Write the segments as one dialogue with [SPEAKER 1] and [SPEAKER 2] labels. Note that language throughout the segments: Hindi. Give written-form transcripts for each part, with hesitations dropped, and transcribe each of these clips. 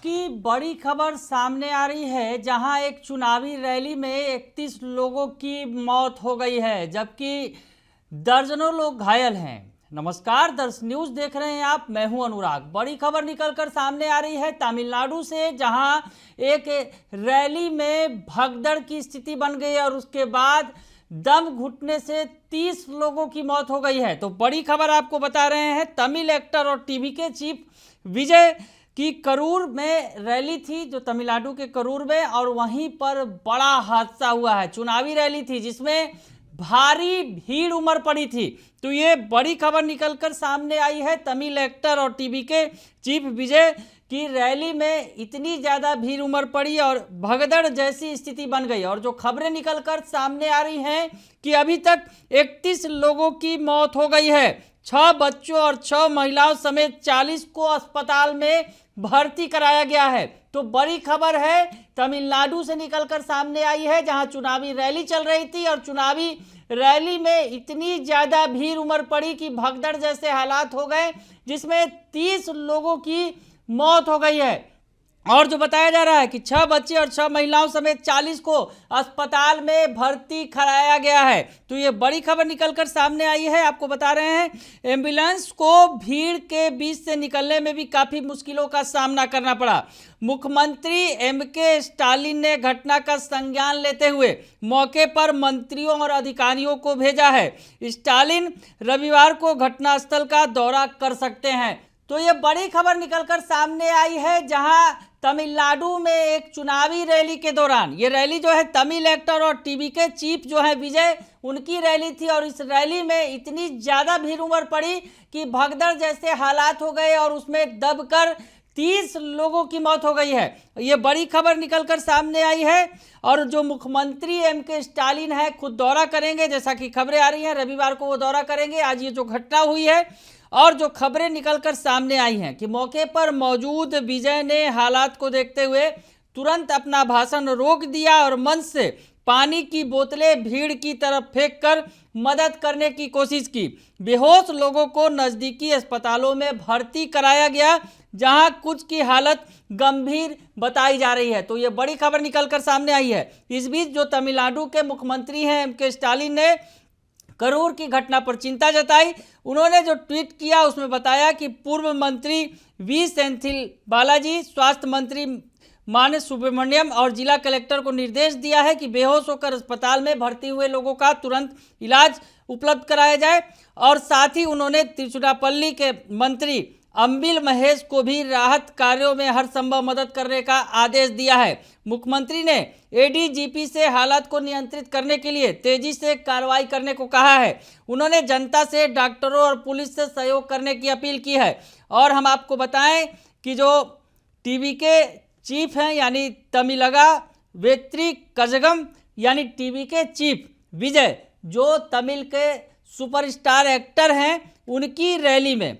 [SPEAKER 1] की बड़ी खबर सामने आ रही है, जहां एक चुनावी रैली में 31 लोगों की मौत हो गई है, जबकि दर्जनों लोग घायल हैं। नमस्कार, दर्श न्यूज देख रहे हैं आप, मैं हूं अनुराग। बड़ी खबर निकलकर सामने आ रही है तमिलनाडु से, जहां एक रैली में भगदड़ की स्थिति बन गई और उसके बाद दम घुटने से 30 लोगों की मौत हो गई है। तो बड़ी खबर आपको बता रहे हैं, तमिल एक्टर और टीवी के चीफ विजय की करूर में रैली थी, जो तमिलनाडु के करूर में, और वहीं पर बड़ा हादसा हुआ है। चुनावी रैली थी जिसमें भारी भीड़ उमड़ पड़ी थी। तो ये बड़ी खबर निकलकर सामने आई है, तमिल एक्टर और टीवी के चीफ विजय की रैली में इतनी ज़्यादा भीड़ उमड़ पड़ी और भगदड़ जैसी स्थिति बन गई। और जो खबरें निकलकर सामने आ रही हैं कि अभी तक 31 लोगों की मौत हो गई है, 6 बच्चों और 6 महिलाओं समेत 40 को अस्पताल में भर्ती कराया गया है। तो बड़ी खबर है तमिलनाडु से निकलकर सामने आई है, जहां चुनावी रैली चल रही थी और चुनावी रैली में इतनी ज़्यादा भीड़ उमड़ पड़ी कि भगदड़ जैसे हालात हो गए, जिसमें 30 लोगों की मौत हो गई है। और जो बताया जा रहा है कि 6 बच्चे और 6 महिलाओं समेत 40 को अस्पताल में भर्ती कराया गया है। तो ये बड़ी खबर निकलकर सामने आई है। आपको बता रहे हैं, एम्बुलेंस को भीड़ के बीच से निकलने में भी काफ़ी मुश्किलों का सामना करना पड़ा। मुख्यमंत्री एम.के. स्टालिन ने घटना का संज्ञान लेते हुए मौके पर मंत्रियों और अधिकारियों को भेजा है। स्टालिन रविवार को घटनास्थल का दौरा कर सकते हैं। तो ये बड़ी खबर निकलकर सामने आई है, जहां तमिलनाडु में एक चुनावी रैली के दौरान, ये रैली जो है तमिल एक्टर और टीवी के चीफ जो है विजय, उनकी रैली थी, और इस रैली में इतनी ज़्यादा भीड़ उमड़ पड़ी कि भगदड़ जैसे हालात हो गए और उसमें दबकर 30 लोगों की मौत हो गई है। ये बड़ी खबर निकलकर सामने आई है। और जो मुख्यमंत्री एम.के. स्टालिन है, खुद दौरा करेंगे, जैसा कि खबरें आ रही हैं, रविवार को वो दौरा करेंगे। आज ये जो घटना हुई है और जो खबरें निकलकर सामने आई हैं कि मौके पर मौजूद विजय ने हालात को देखते हुए तुरंत अपना भाषण रोक दिया और मंच से पानी की बोतलें भीड़ की तरफ फेंककर मदद करने की कोशिश की। बेहोश लोगों को नज़दीकी अस्पतालों में भर्ती कराया गया, जहां कुछ की हालत गंभीर बताई जा रही है। तो ये बड़ी खबर निकलकर सामने आई है। इस बीच जो तमिलनाडु के मुख्यमंत्री हैं एम.के. स्टालिन ने करूर की घटना पर चिंता जताई। उन्होंने जो ट्वीट किया उसमें बताया कि पूर्व मंत्री वी सेंथिल बालाजी, स्वास्थ्य मंत्री मानस सुब्रमण्यम और जिला कलेक्टर को निर्देश दिया है कि बेहोश होकर अस्पताल में भर्ती हुए लोगों का तुरंत इलाज उपलब्ध कराया जाए। और साथ ही उन्होंने तिरुचिरापल्ली के मंत्री अम्बिल महेश को भी राहत कार्यों में हर संभव मदद करने का आदेश दिया है। मुख्यमंत्री ने एडीजीपी से हालात को नियंत्रित करने के लिए तेजी से कार्रवाई करने को कहा है। उन्होंने जनता से डॉक्टरों और पुलिस से सहयोग करने की अपील की है। और हम आपको बताएं कि जो टीवी के चीफ हैं, यानी तमिलगा वेत्री कजगम, यानी टीवी के चीफ विजय, जो तमिल के सुपरस्टार एक्टर हैं, उनकी रैली में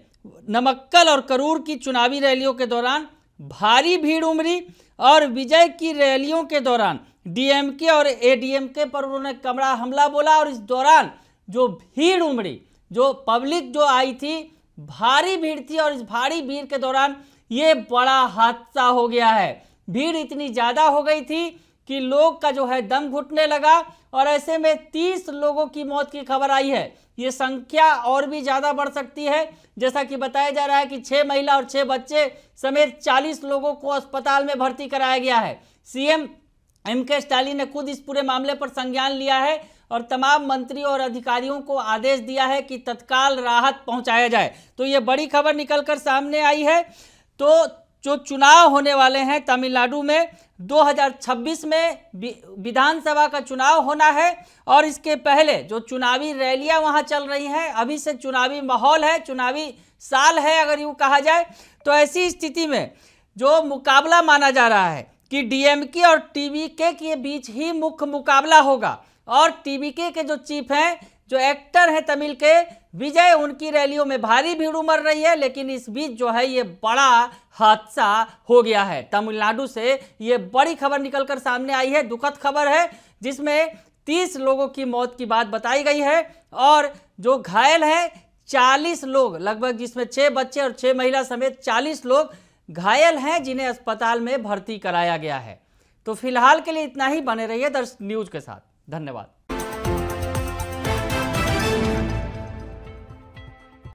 [SPEAKER 1] नमक्कल और करूर की चुनावी रैलियों के दौरान भारी भीड़ उमड़ी। और विजय की रैलियों के दौरान डीएमके और एडीएमके पर उन्होंने कमरा हमला बोला। और इस दौरान जो भीड़ उमड़ी, जो पब्लिक जो आई थी, भारी भीड़ थी, और इस भारी भीड़ के दौरान ये बड़ा हादसा हो गया है। भीड़ इतनी ज़्यादा हो गई थी कि लोग का जो है दम घुटने लगा, और ऐसे में 30 लोगों की मौत की खबर आई है। ये संख्या और भी ज़्यादा बढ़ सकती है। जैसा कि बताया जा रहा है कि 6 महिला और 6 बच्चे समेत 40 लोगों को अस्पताल में भर्ती कराया गया है। CM MK. स्टालिन ने खुद इस पूरे मामले पर संज्ञान लिया है और तमाम मंत्रियों और अधिकारियों को आदेश दिया है कि तत्काल राहत पहुंचाया जाए। तो ये बड़ी खबर निकलकर सामने आई है। तो जो चुनाव होने वाले हैं तमिलनाडु में, 2026 में विधानसभा का चुनाव होना है, और इसके पहले जो चुनावी रैलियां वहां चल रही हैं, अभी से चुनावी माहौल है, चुनावी साल है अगर यूँ कहा जाए। तो ऐसी स्थिति में जो मुकाबला माना जा रहा है कि डीएमके और टीवीके के बीच ही मुख्य मुकाबला होगा। और टीवीके के जो चीफ हैं, जो एक्टर हैं तमिल के विजय, उनकी रैलियों में भारी भीड़ उमड़ रही है। लेकिन इस बीच जो है ये बड़ा हादसा हो गया है। तमिलनाडु से ये बड़ी खबर निकलकर सामने आई है, दुखद खबर है, जिसमें 30 लोगों की मौत की बात बताई गई है। और जो घायल हैं 40 लोग लगभग, जिसमें 6 बच्चे और 6 महिला समेत 40 लोग घायल हैं जिन्हें अस्पताल में भर्ती कराया गया है। तो फिलहाल के लिए इतना ही। बने रहिए दर्श न्यूज के साथ। धन्यवाद।